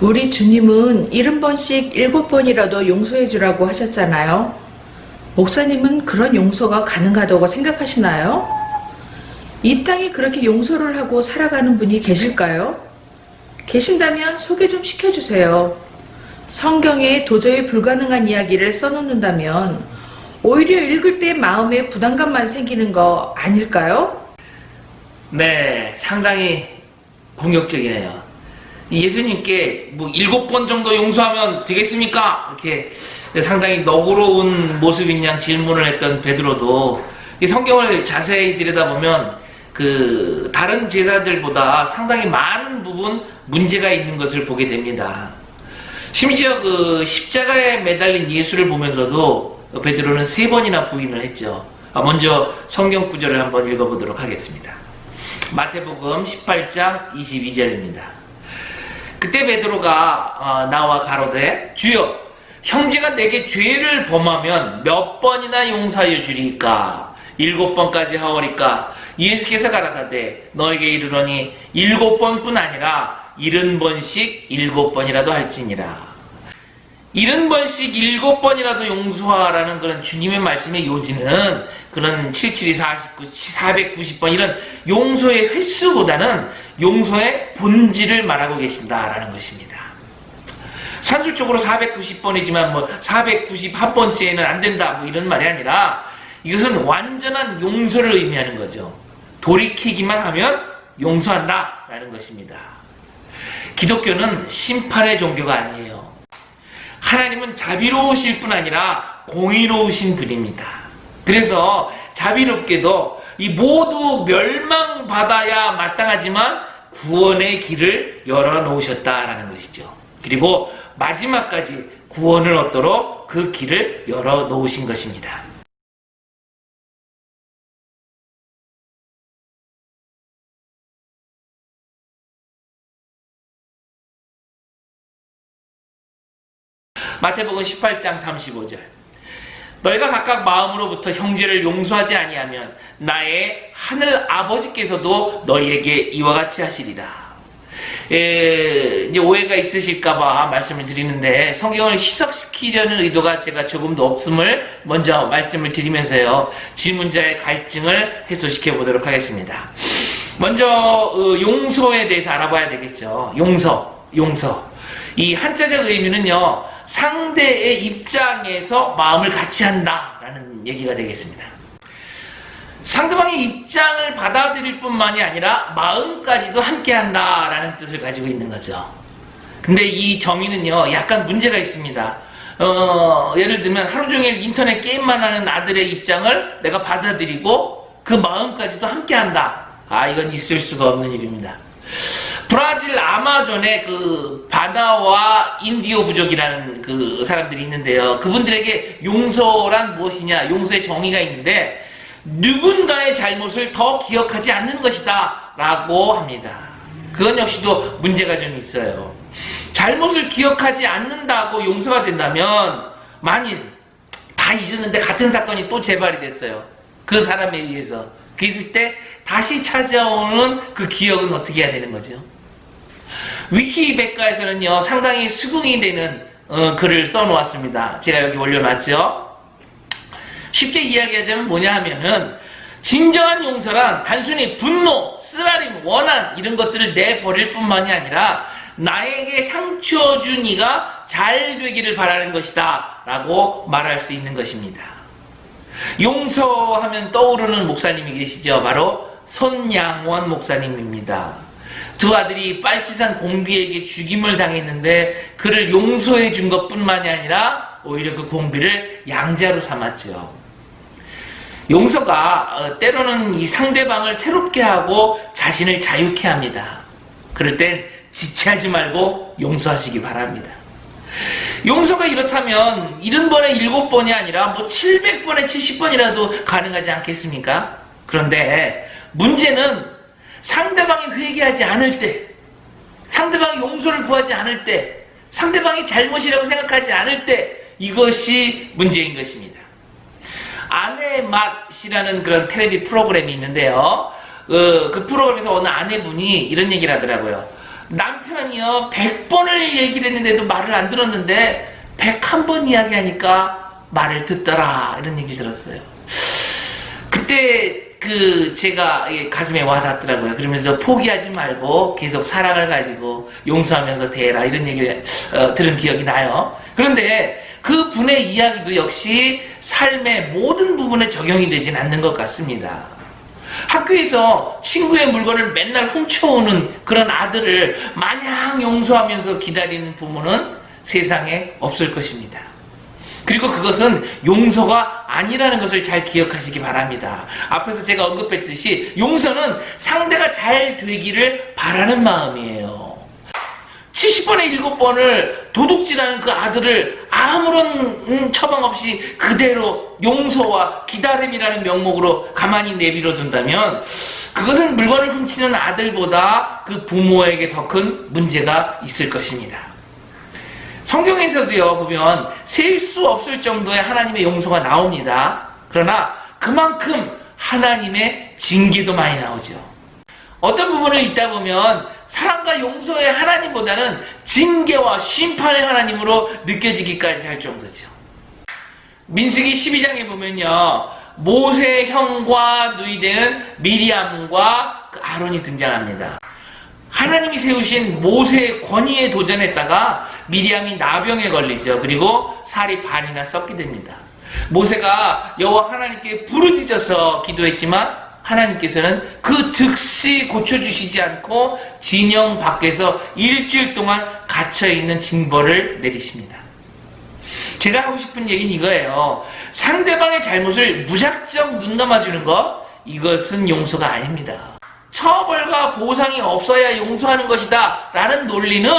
우리 주님은 70번씩 7번이라도 용서해 주라고 하셨잖아요. 목사님은 그런 용서가 가능하다고 생각하시나요? 이 땅에 그렇게 용서를 하고 살아가는 분이 계실까요? 계신다면 소개 좀 시켜주세요. 성경에 도저히 불가능한 이야기를 써놓는다면 오히려 읽을 때 마음에 부담감만 생기는 거 아닐까요? 네, 상당히 공격적이네요. 예수님께 뭐 7번 정도 용서하면 되겠습니까? 이렇게 상당히 너그러운 모습인 양 질문을 했던 베드로도 이 성경을 자세히 들여다보면 그 다른 제자들보다 상당히 많은 부분 문제가 있는 것을 보게 됩니다. 심지어 그 십자가에 매달린 예수를 보면서도 베드로는 3번이나 부인을 했죠. 먼저 성경 구절을 한번 읽어보도록 하겠습니다. 마태복음 18장 22절입니다. 그때 베드로가 나와 가로되 주여 형제가 내게 죄를 범하면 몇 번이나 용서하여 주리까? 7번까지 하오리까? 예수께서 가라사대 너에게 이르노니 7번뿐 아니라 70번씩 7번이라도 할지니라. 70번씩 7번이라도 용서하라는 그런 주님의 말씀의 요지는 그런 772, 49, 490번 이런 용서의 횟수보다는 용서의 본질을 말하고 계신다라는 것입니다. 산술적으로 490번이지만 뭐 491번째는 안 된다 뭐 이런 말이 아니라 이것은 완전한 용서를 의미하는 거죠. 돌이키기만 하면 용서한다 라는 것입니다. 기독교는 심판의 종교가 아니에요. 하나님은 자비로우실 뿐 아니라 공의로우신 분입니다. 그래서 자비롭게도 이 모두 멸망받아야 마땅하지만 구원의 길을 열어놓으셨다라는 것이죠. 그리고 마지막까지 구원을 얻도록 그 길을 열어놓으신 것입니다. 마태복음 18장 35절 너희가 각각 마음으로부터 형제를 용서하지 아니하면 나의 하늘 아버지께서도 너희에게 이와 같이 하시리라. 이제 오해가 있으실까봐 말씀을 드리는데 성경을 희석시키려는 의도가 제가 조금도 없음을 먼저 말씀을 드리면서요 질문자의 갈증을 해소시켜 보도록 하겠습니다. 먼저 용서에 대해서 알아봐야 되겠죠. 용서. 이 한자적 의미는요 상대의 입장에서 마음을 같이 한다라는 얘기가 되겠습니다. 상대방의 입장을 받아들일 뿐만이 아니라 마음까지도 함께 한다라는 뜻을 가지고 있는 거죠. 근데 이 정의는요 약간 문제가 있습니다. 예를 들면 하루 종일 인터넷 게임만 하는 아들의 입장을 내가 받아들이고 그 마음까지도 함께 한다. 이건 있을 수가 없는 일입니다. 브라질 아마존의 그 바나와 인디오 부족이라는 그 사람들이 있는데요. 그분들에게 용서란 무엇이냐, 용서의 정의가 있는데 누군가의 잘못을 더 기억하지 않는 것이다 라고 합니다. 그건 역시도 문제가 좀 있어요. 잘못을 기억하지 않는다고 용서가 된다면 만일 다 잊었는데 같은 사건이 또 재발이 됐어요. 그 사람에 의해서. 그랬을 때 다시 찾아오는 그 기억은 어떻게 해야 되는 거죠? 위키백과에서는요 상당히 수긍이 되는 글을 써놓았습니다. 제가 여기 올려놨죠. 쉽게 이야기하자면 뭐냐 하면은 진정한 용서란 단순히 분노, 쓰라림, 원한 이런 것들을 내버릴 뿐만이 아니라 나에게 상처 준 이가 잘 되기를 바라는 것이다 라고 말할 수 있는 것입니다. 용서하면 떠오르는 목사님이 계시죠. 바로 손양원 목사님입니다. 두 아들이 빨치산 공비에게 죽임을 당했는데 그를 용서해 준 것뿐만이 아니라 오히려 그 공비를 양자로 삼았죠. 용서가 때로는 이 상대방을 새롭게 하고 자신을 자유케 합니다. 그럴 땐 지체하지 말고 용서하시기 바랍니다. 용서가 이렇다면 70번에 7번이 아니라 뭐 700번에 70번이라도 가능하지 않겠습니까? 그런데 문제는 상대방이 회개하지 않을 때, 상대방이 용서를 구하지 않을 때, 상대방이 잘못이라고 생각하지 않을 때 이것이 문제인 것입니다. 아내의 맛이라는 그런 텔레비 프로그램이 있는데요. 그 프로그램에서 어느 아내분이 이런 얘기를 하더라고요. 남편이요 100번을 얘기를 했는데도 말을 안 들었는데 101번 이야기하니까 말을 듣더라, 이런 얘기 들었어요. 그때 제가 가슴에 와닿더라고요. 그러면서 포기하지 말고 계속 사랑을 가지고 용서하면서 대해라, 이런 얘기를 들은 기억이 나요. 그런데 그 분의 이야기도 역시 삶의 모든 부분에 적용이 되진 않는 것 같습니다. 학교에서 친구의 물건을 맨날 훔쳐오는 그런 아들을 마냥 용서하면서 기다리는 부모는 세상에 없을 것입니다. 그리고 그것은 용서가 아니라는 것을 잘 기억하시기 바랍니다. 앞에서 제가 언급했듯이 용서는 상대가 잘 되기를 바라는 마음이에요. 70번에 7번을 도둑질하는 그 아들을 아무런 처방 없이 그대로 용서와 기다림이라는 명목으로 가만히 내버려 둔다면 그것은 물건을 훔치는 아들보다 그 부모에게 더 큰 문제가 있을 것입니다. 성경에서도요, 보면 셀 수 없을 정도의 하나님의 용서가 나옵니다. 그러나 그만큼 하나님의 징계도 많이 나오죠. 어떤 부분을 읽다 보면 사랑과 용서의 하나님보다는 징계와 심판의 하나님으로 느껴지기까지 할 정도죠. 민수기 12장에 보면요, 모세의 형과 누이되는 미리암과 아론이 등장합니다. 하나님이 세우신 모세의 권위에 도전했다가 미리암이 나병에 걸리죠. 그리고 살이 반이나 썩게 됩니다. 모세가 여호와 하나님께 부르짖어서 기도했지만 하나님께서는 그 즉시 고쳐주시지 않고 진영 밖에서 일주일 동안 갇혀있는 징벌을 내리십니다. 제가 하고 싶은 얘기는 이거예요. 상대방의 잘못을 무작정 눈 감아주는 것, 이것은 용서가 아닙니다. 처벌과 보상이 없어야 용서하는 것이다 라는 논리는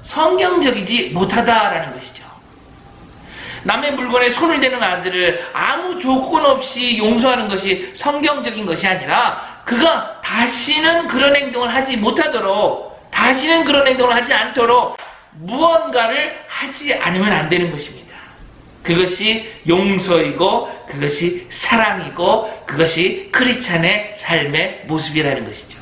성경적이지 못하다라는 것이죠. 남의 물건에 손을 대는 아들을 아무 조건 없이 용서하는 것이 성경적인 것이 아니라 그가 다시는 그런 행동을 하지 못하도록, 다시는 그런 행동을 하지 않도록 무언가를 하지 않으면 안 되는 것입니다. 그것이 용서이고 그것이 사랑이고 그것이 크리스찬의 삶의 모습이라는 것이죠.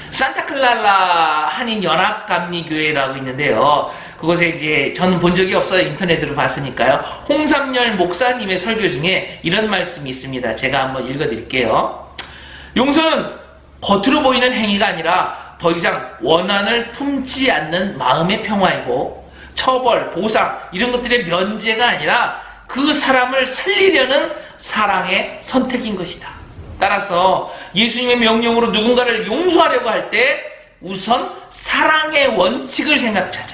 산타클라라 한인연합감리교회라고 있는데요. 그곳에 이제 저는 본 적이 없어요. 인터넷으로 봤으니까요. 홍삼열 목사님의 설교 중에 이런 말씀이 있습니다. 제가 한번 읽어드릴게요. 용서는 겉으로 보이는 행위가 아니라 더 이상 원한을 품지 않는 마음의 평화이고 처벌, 보상 이런 것들의 면제가 아니라 그 사람을 살리려는 사랑의 선택인 것이다. 따라서 예수님의 명령으로 누군가를 용서하려고 할 때 우선 사랑의 원칙을 생각하자.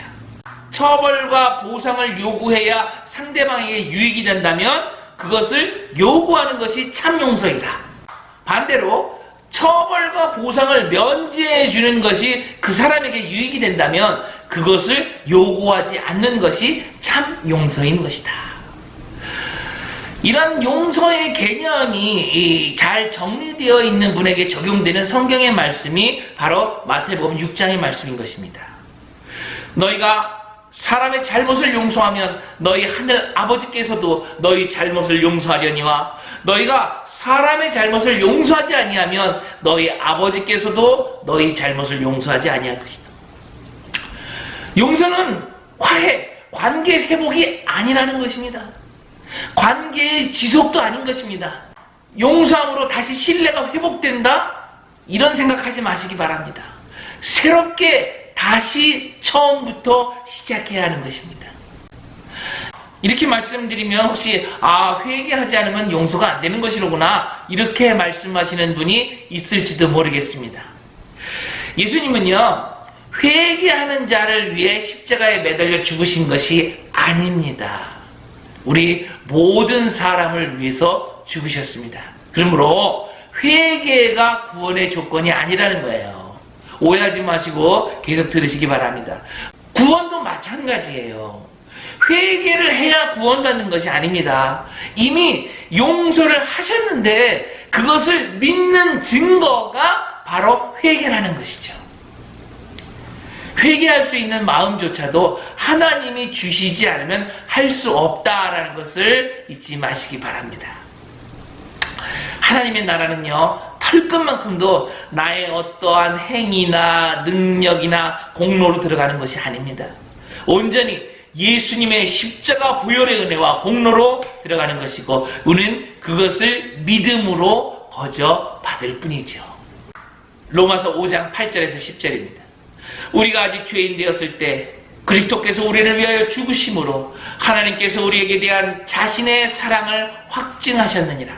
처벌과 보상을 요구해야 상대방에게 유익이 된다면 그것을 요구하는 것이 참 용서이다. 반대로 처벌과 보상을 면제해 주는 것이 그 사람에게 유익이 된다면 그것을 요구하지 않는 것이 참 용서인 것이다. 이런 용서의 개념이 잘 정리되어 있는 분에게 적용되는 성경의 말씀이 바로 마태복음 6장의 말씀인 것입니다. 너희가 사람의 잘못을 용서하면 너희 하늘 아버지께서도 너희 잘못을 용서하려니와 너희가 사람의 잘못을 용서하지 아니하면 너희 아버지께서도 너희 잘못을 용서하지 아니할 것이다. 용서는 화해, 관계 회복이 아니라는 것입니다. 관계의 지속도 아닌 것입니다. 용서함으로 다시 신뢰가 회복된다? 이런 생각하지 마시기 바랍니다. 새롭게 다시 처음부터 시작해야 하는 것입니다. 이렇게 말씀드리면 혹시 회개하지 않으면 용서가 안 되는 것이로구나 이렇게 말씀하시는 분이 있을지도 모르겠습니다. 예수님은요, 회개하는 자를 위해 십자가에 매달려 죽으신 것이 아닙니다. 우리 모든 사람을 위해서 죽으셨습니다. 그러므로 회개가 구원의 조건이 아니라는 거예요. 오해하지 마시고 계속 들으시기 바랍니다. 구원도 마찬가지예요. 회개를 해야 구원받는 것이 아닙니다. 이미 용서를 하셨는데 그것을 믿는 증거가 바로 회개라는 것이죠. 회개할 수 있는 마음조차도 하나님이 주시지 않으면 할 수 없다라는 것을 잊지 마시기 바랍니다. 하나님의 나라는요, 털끝만큼도 나의 어떠한 행위나 능력이나 공로로 들어가는 것이 아닙니다. 온전히 예수님의 십자가 보혈의 은혜와 공로로 들어가는 것이고, 우리는 그것을 믿음으로 거저 받을 뿐이죠. 로마서 5장 8절에서 10절입니다. 우리가 아직 죄인 되었을 때 그리스도께서 우리를 위하여 죽으심으로 하나님께서 우리에게 대한 자신의 사랑을 확증하셨느니라.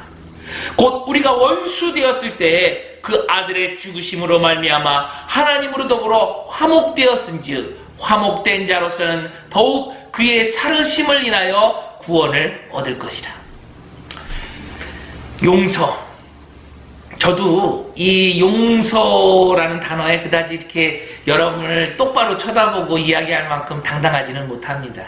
곧 우리가 원수 되었을 때에 그 아들의 죽으심으로 말미암아 하나님으로 더불어 화목되었은즉 화목된 자로서는 더욱 그의 살으심을 인하여 구원을 얻을 것이라. 용서. 저도 이 용서라는 단어에 그다지 이렇게 여러분을 똑바로 쳐다보고 이야기할 만큼 당당하지는 못합니다.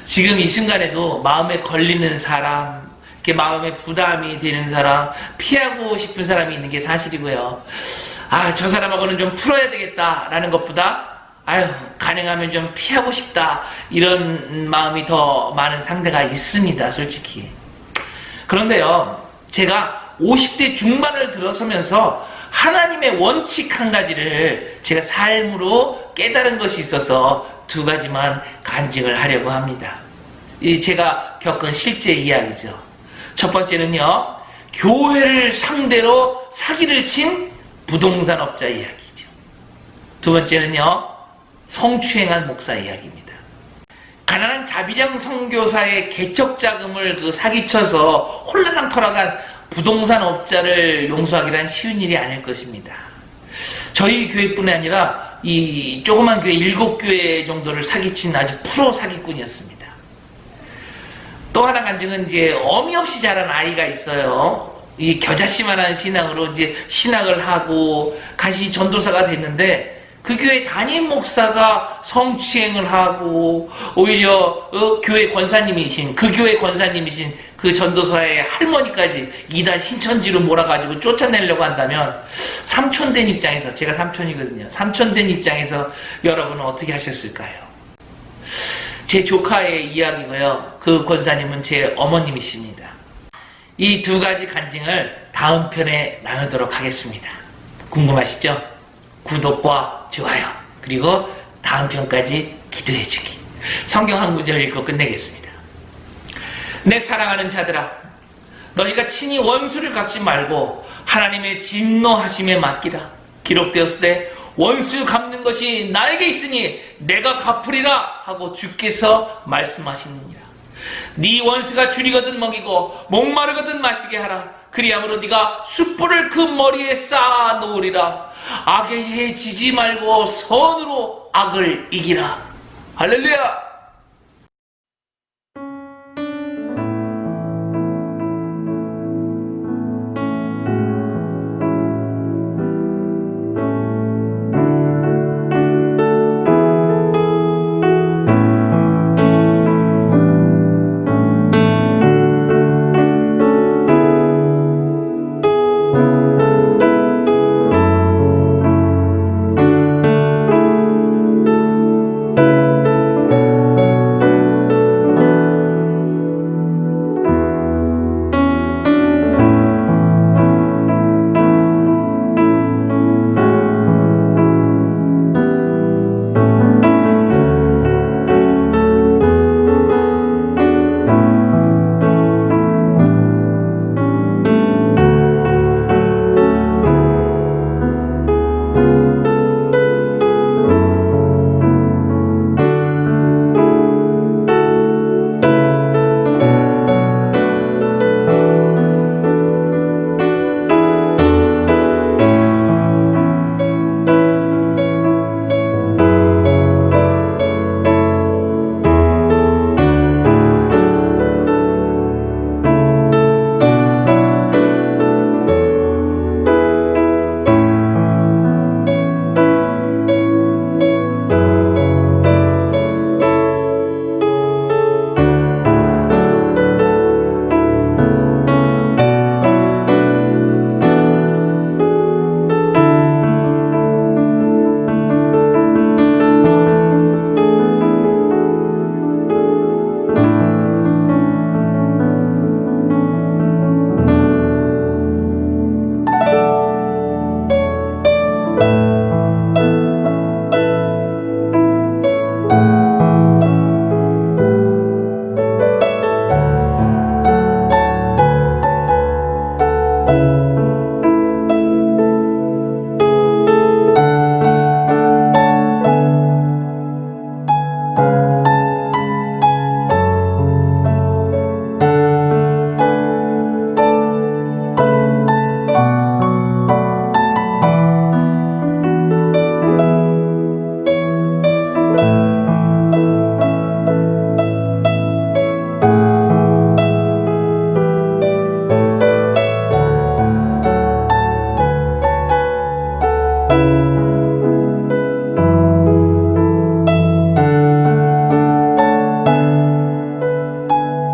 지금 이 순간에도 마음에 걸리는 사람, 이렇게 마음에 부담이 되는 사람, 피하고 싶은 사람이 있는 게 사실이고요. 아, 저 사람하고는 좀 풀어야 되겠다라는 것보다 아유, 가능하면 좀 피하고 싶다, 이런 마음이 더 많은 상대가 있습니다, 솔직히. 그런데요, 제가 50대 중반을 들어서면서 하나님의 원칙 한 가지를 제가 삶으로 깨달은 것이 있어서 두 가지만 간증을 하려고 합니다. 제가 겪은 실제 이야기죠. 첫 번째는요, 교회를 상대로 사기를 친 부동산업자 이야기죠. 두 번째는요, 성추행한 목사 이야기입니다. 가난한 자비령 선교사의 개척 자금을 사기쳐서 홀라당 털어간 부동산업자를 용서하기란 쉬운 일이 아닐 것입니다. 저희 교회뿐이 아니라 이 조그만 교회 7교회 정도를 사기친 아주 프로 사기꾼이었습니다. 또 하나 간증은 이제 어미 없이 자란 아이가 있어요. 이 겨자씨만한 신앙으로 이제 신학을 하고 간신히 전도사가 됐는데, 그 교회 담임 목사가 성추행을 하고 오히려 교회 권사님이신 그 전도사의 할머니까지 이단 신천지로 몰아가지고 쫓아내려고 한다면, 삼촌된 입장에서, 제가 삼촌이거든요. 삼촌된 입장에서 여러분은 어떻게 하셨을까요? 제 조카의 이야기고요. 그 권사님은 제 어머님이십니다. 이 두 가지 간증을 다음 편에 나누도록 하겠습니다. 궁금하시죠? 구독과 좋아요, 그리고 다음 편까지 기도해주기. 성경 한 구절 읽고 끝내겠습니다. 내 사랑하는 자들아, 너희가 친히 원수를 갚지 말고 하나님의 진노하심에 맡기라. 기록되었을 때 원수 갚는 것이 나에게 있으니 내가 갚으리라 하고 주께서 말씀하시느니라. 네 원수가 줄이거든 먹이고 목마르거든 마시게 하라. 그리함으로 네가 숯불을 그 머리에 쌓아 놓으리라. 악에 해지지 말고 선으로 악을 이기라. 할렐루야.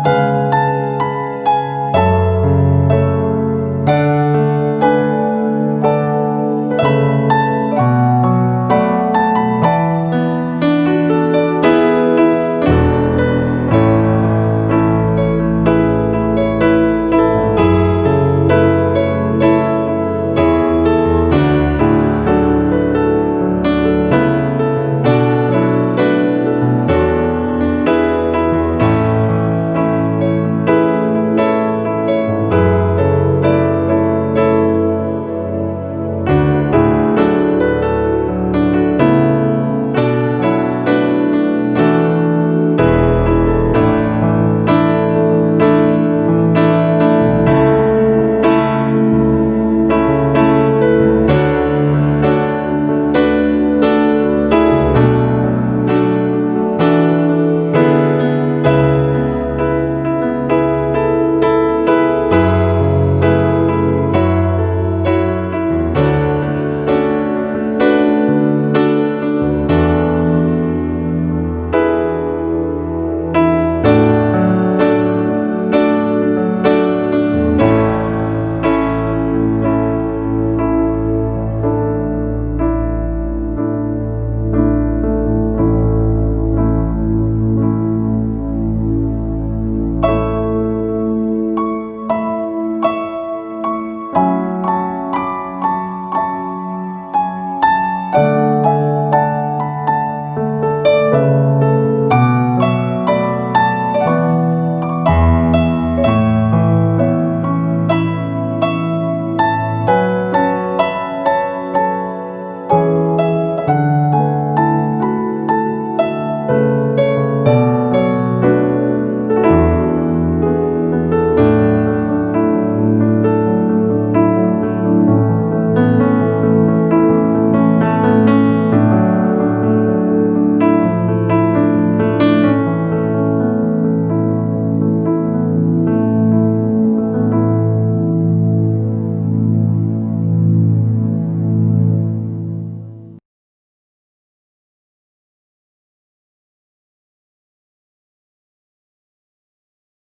네.